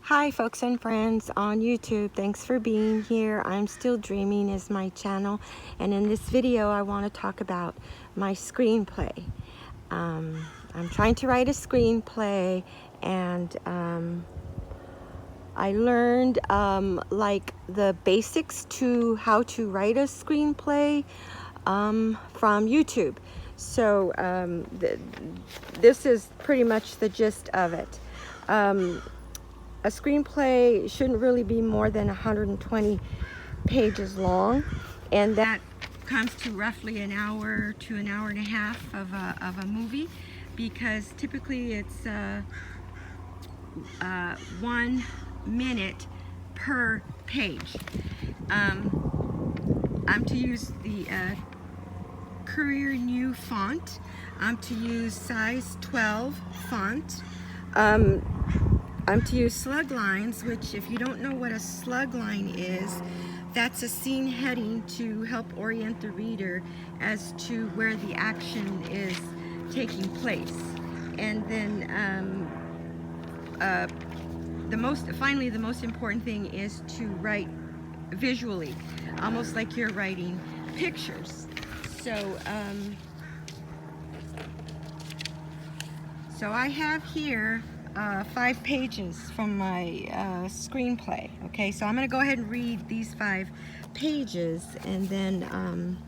Hi folks and friends on YouTube, thanks for being here. I'm Still Dreaming is my channel, and in this video I want to talk about my screenplay. I'm trying to write a screenplay, and I learned like the basics to how to write a screenplay from YouTube. So this is pretty much the gist of it. A screenplay shouldn't really be more than 120 pages long, and that comes to roughly an hour to an hour and a half of a movie, because typically it's 1 minute per page. I'm to use the Courier New font. I'm to use size 12 font. I'm to use slug lines, which, if you don't know what a slug line is, that's a scene heading to help orient the reader as to where the action is taking place. And then finally, the most important thing is to write visually, almost like you're writing pictures. So I have here 5 pages from my screenplay. Okay, so I'm going to go ahead and read these 5 pages, and then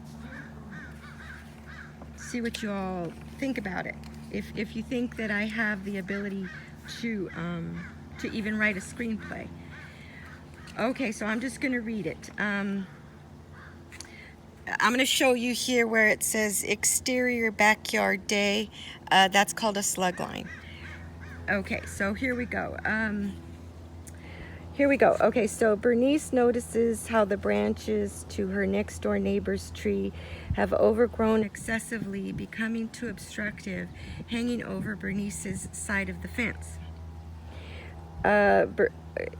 see what you all think about it. If you think that I have the ability to even write a screenplay. Okay, so I'm just going to read it. I'm going to show you here where it says exterior backyard day. That's called a slug line. Okay, so here we go. Okay, so Bernice notices how the branches to her next door neighbor's tree have overgrown excessively, becoming too obstructive, hanging over Bernice's side of the fence.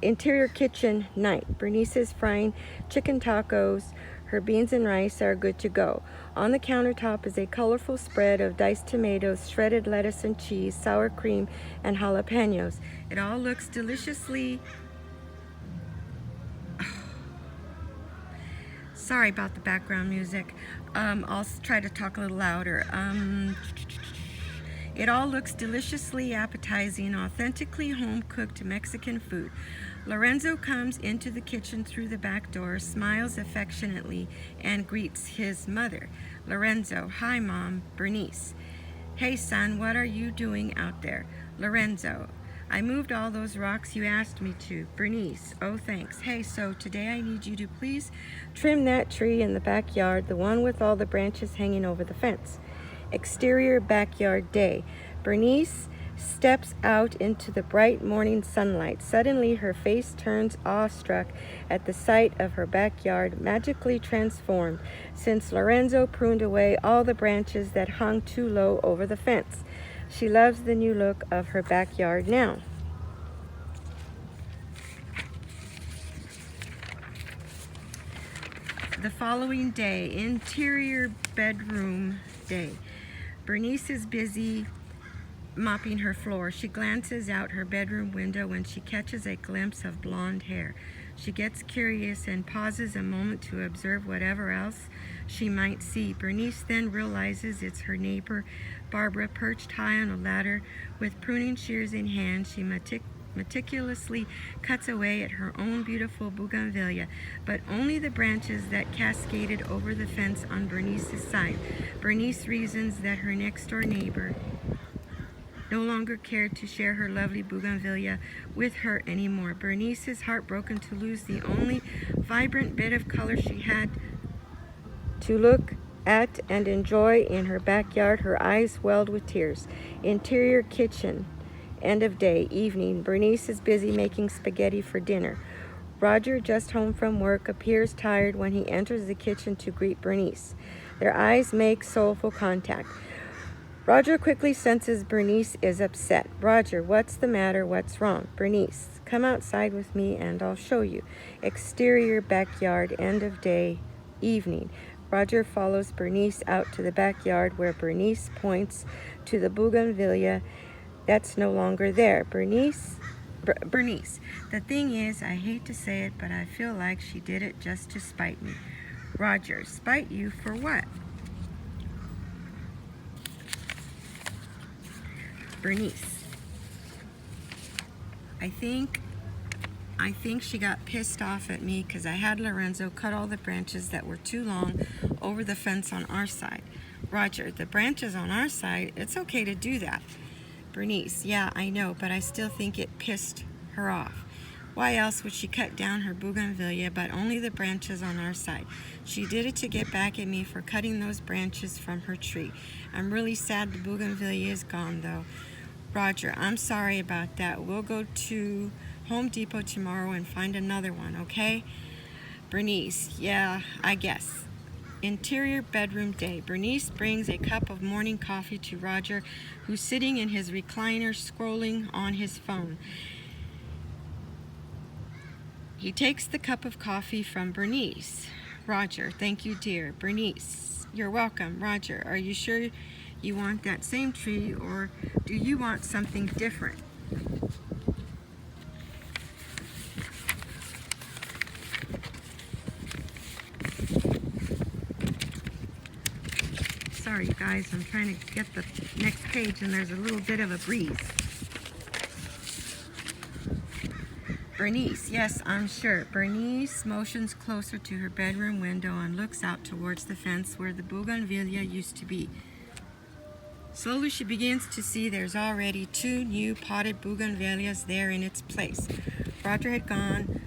Interior kitchen night. Bernice is frying chicken tacos. Her beans and rice are good to go. On the countertop is a colorful spread of diced tomatoes, shredded lettuce and cheese, sour cream, and jalapenos. It all looks deliciously... Sorry about the background music. I'll try to talk a little louder. It all looks deliciously appetizing, authentically home-cooked Mexican food. Lorenzo comes into the kitchen through the back door, smiles affectionately, and greets his mother. Lorenzo: "Hi, Mom." Bernice: "Hey, son, what are you doing out there?" Lorenzo: "I moved all those rocks you asked me to." Bernice: "Oh, thanks. Hey, so today I need you to please trim that tree in the backyard, the one with all the branches hanging over the fence." Exterior backyard day. Bernice steps out into the bright morning sunlight. Suddenly, her face turns awestruck at the sight of her backyard, magically transformed since Lorenzo pruned away all the branches that hung too low over the fence. She loves the new look of her backyard now. The following day, interior bedroom day. Bernice is busy mopping her floor. She glances out her bedroom window when she catches a glimpse of blonde hair. She gets curious and pauses a moment to observe whatever else she might see. Bernice then realizes it's her neighbor, Barbara, perched high on a ladder with pruning shears in hand. She meticulously cuts away at her own beautiful bougainvillea, but only the branches that cascaded over the fence on Bernice's side. Bernice reasons that her next-door neighbor no longer cared to share her lovely bougainvillea with her anymore. Bernice is heartbroken to lose the only vibrant bit of color she had to look at and enjoy in her backyard. Her eyes welled with tears. Interior kitchen. End of day, evening. Bernice is busy making spaghetti for dinner. Roger, just home from work, appears tired when he enters the kitchen to greet Bernice. Their eyes make soulful contact. Roger quickly senses Bernice is upset. Roger: "What's the matter? What's wrong?" Bernice: "Come outside with me and I'll show you." Exterior backyard. End of day, evening. Roger follows Bernice out to the backyard, where Bernice points to the bougainvillea that's no longer there. Bernice Bernice, the thing is, I hate to say it, but I feel like she did it just to spite me. Roger, spite you for what? Bernice, I think she got pissed off at me because I had Lorenzo cut all the branches that were too long over the fence on our side. Roger, the branches on our side, it's okay to do that. Bernice, yeah, I know, but I still think it pissed her off. Why else would she cut down her bougainvillea, but only the branches on our side? She did it to get back at me for cutting those branches from her tree. I'm really sad the bougainvillea is gone, though. Roger, I'm sorry about that. We'll go to Home Depot tomorrow and find another one, okay? Bernice, yeah, I guess. Interior bedroom day. Bernice brings a cup of morning coffee to Roger, who's sitting in his recliner scrolling on his phone. He takes the cup of coffee from Bernice. Roger, thank you, dear. Bernice, you're welcome. Roger, are you sure you want that same tree, or do you want something different? Sorry, you guys, I'm trying to get the next page and there's a little bit of a breeze. Bernice, yes, I'm sure. Bernice motions closer to her bedroom window and looks out towards the fence where the bougainvillea used to be. Slowly she begins to see there's already 2 new potted bougainvilleas there in its place. Roger had gone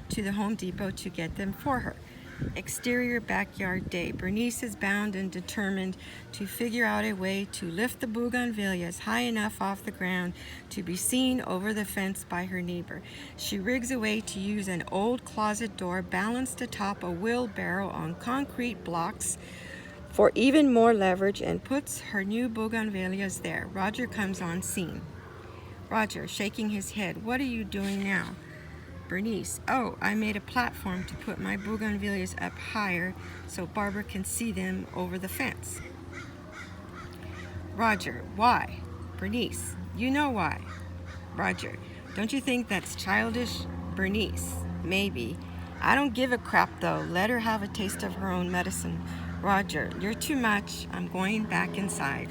to the Home Depot to get them for her. Exterior backyard day. Bernice is bound and determined to figure out a way to lift the bougainvilleas high enough off the ground to be seen over the fence by her neighbor. She rigs a way to use an old closet door balanced atop a wheelbarrow on concrete blocks for even more leverage and puts her new bougainvilleas there. Roger comes on scene. Roger, shaking his head, what are you doing now? Bernice, oh, I made a platform to put my bougainvilleas up higher so Barbara can see them over the fence. Roger, why? Bernice, you know why. Roger, don't you think that's childish? Bernice, maybe. I don't give a crap though. Let her have a taste of her own medicine. Roger, you're too much. I'm going back inside.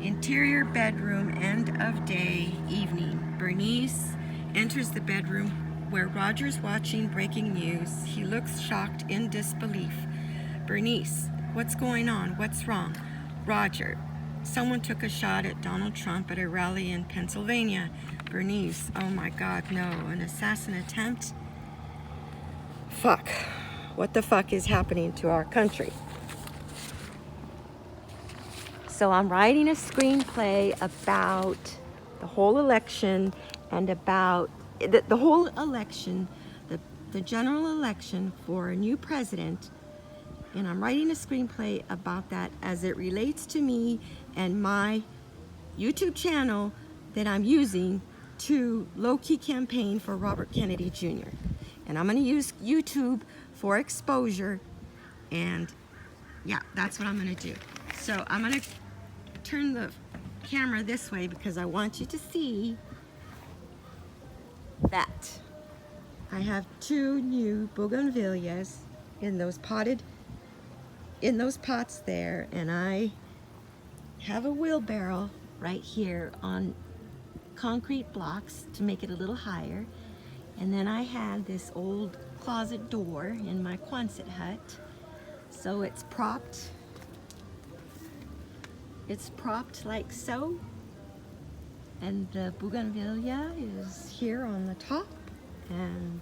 Interior bedroom, end of day, evening. Bernice enters the bedroom where Roger's watching breaking news. He looks shocked in disbelief. Bernice, what's going on? What's wrong? Roger, someone took a shot at Donald Trump at a rally in Pennsylvania. Bernice, oh my God, no, an assassin attempt? Fuck. What the fuck is happening to our country? So I'm writing a screenplay about the whole election and about the whole election, the general election for a new president. And I'm writing a screenplay about that as it relates to me and my YouTube channel that I'm using to low-key campaign for Robert Kennedy Jr. And I'm going to use YouTube for exposure, and yeah, that's what I'm going to do. So I'm going to turn the camera this way because I want you to see that I have 2 new bougainvilleas in those pots there, and I have a wheelbarrow right here on concrete blocks to make it a little higher, and then I had this old closet door in my Quonset hut, so it's propped like so, and the bougainvillea is here on the top, and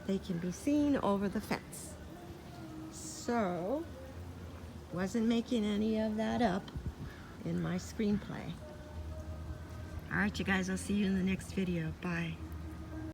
they can be seen over the fence. So, wasn't making any of that up in my screenplay. Alright, you guys, I'll see you in the next video. Bye.